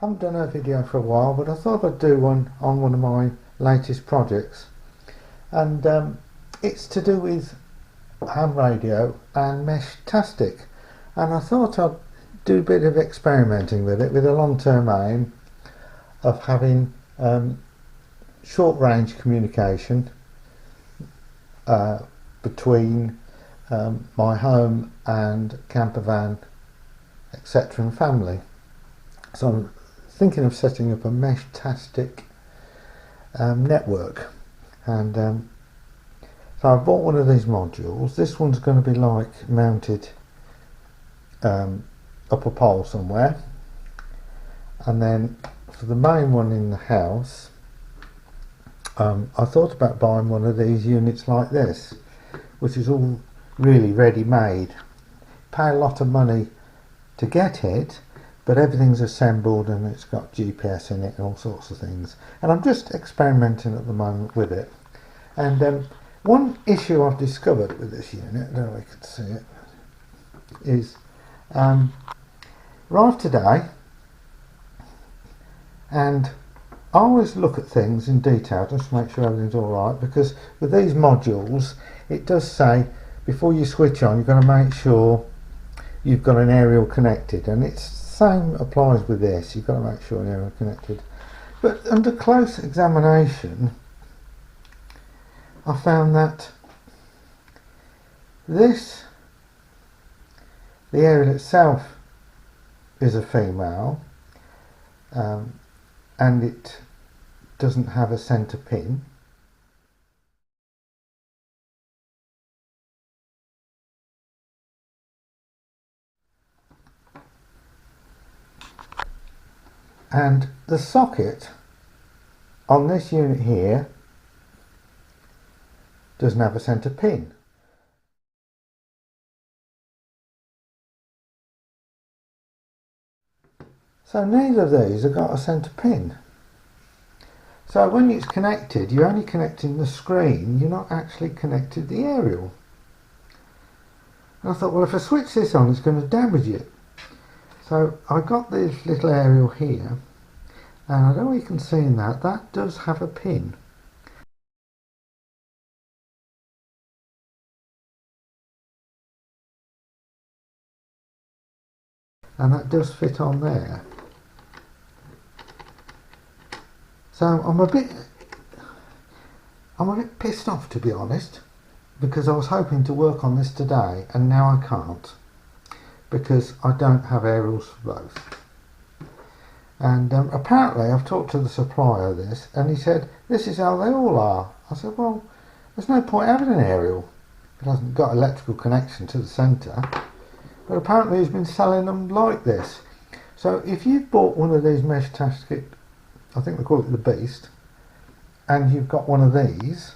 Haven't done a video for a while, but I thought I'd do one on one of my latest projects, and it's to do with ham radio and Meshtastic, and I thought I'd do a bit of experimenting with it with a long-term aim of having short-range communication between my home and camper van, etc. and family. So I'm thinking of setting up a Meshtastic network, and so I bought one of these modules. This one's going to be like mounted up a pole somewhere, and then for the main one in the house, I thought about buying one of these units like this, which is all really ready-made. Pay a lot of money to get it, but everything's assembled and it's got GPS in it and all sorts of things, and I'm just experimenting at the moment with it. And one issue I've discovered with this unit, I don't know if you can see it, is arrived today, and I always look at things in detail just to make sure everything's alright, because with these modules it does say before you switch on you've got to make sure you've got an aerial connected, and it's same applies with this. You've got to make sure you're connected. But under close examination, I found that the aerial itself is a female, and it doesn't have a centre pin. And the socket on this unit here doesn't have a centre pin. So neither of these have got a centre pin. So when it's connected, you're only connecting the screen, you're not actually connected the aerial. And I thought, well, if I switch this on, it's going to damage it. So I got this little aerial here, and I don't know if you can see in that does have a pin. And that does fit on there. So I'm a bit pissed off, to be honest, because I was hoping to work on this today and now I can't, because I don't have aerials for both. And apparently I've talked to the supplier of this, and he said this is how they all are. I said, well, there's no point having an aerial if it hasn't got electrical connection to the centre. But apparently he's been selling them like this. So if you've bought one of these Meshtastic, I think they call it the Beast, and you've got one of these,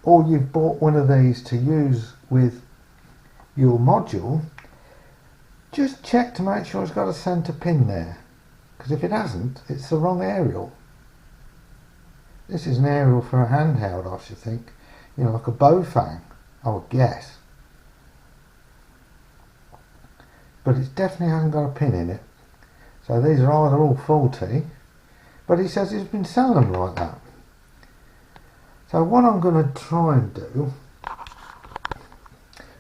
or you've bought one of these to use with your module, just check to make sure it's got a centre pin there, because if it hasn't, it's the wrong aerial. This is an aerial for a handheld, I should think, you know, like a bow fang, I would guess. But it definitely hasn't got a pin in it. So these are either all faulty, but he says he's been selling them like that. So what I'm going to try and do,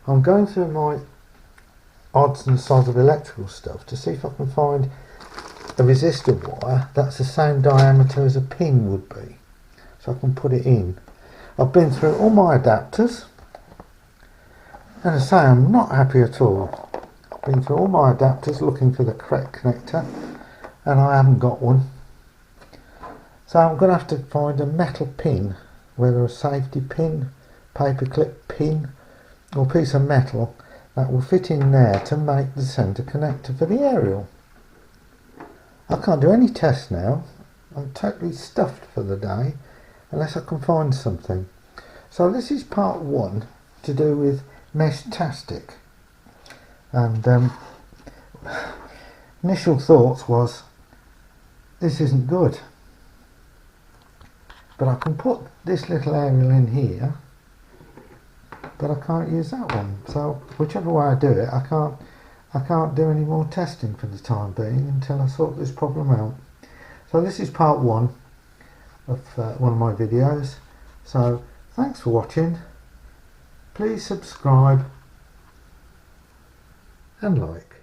I'm going through my odds and sods of electrical stuff to see if I can find a resistor wire that's the same diameter as a pin would be, so I can put it in. I've been through all my adapters, and I say I'm not happy at all. I've been through all my adapters looking for the correct connector, and I haven't got one. So I'm going to have to find a metal pin, whether a safety pin, paperclip pin, or piece of metal that will fit in there to make the centre connector for the aerial. I can't do any tests now. I'm totally stuffed for the day unless I can find something. So this is part one to do with Meshtastic, and initial thoughts was this isn't good, but I can put this little aerial in here, but I can't use that one. So whichever way I do it, I can't I can't do any more testing for the time being until I sort this problem out. So this is part 1 of one of my videos. So thanks for watching. Please subscribe and like.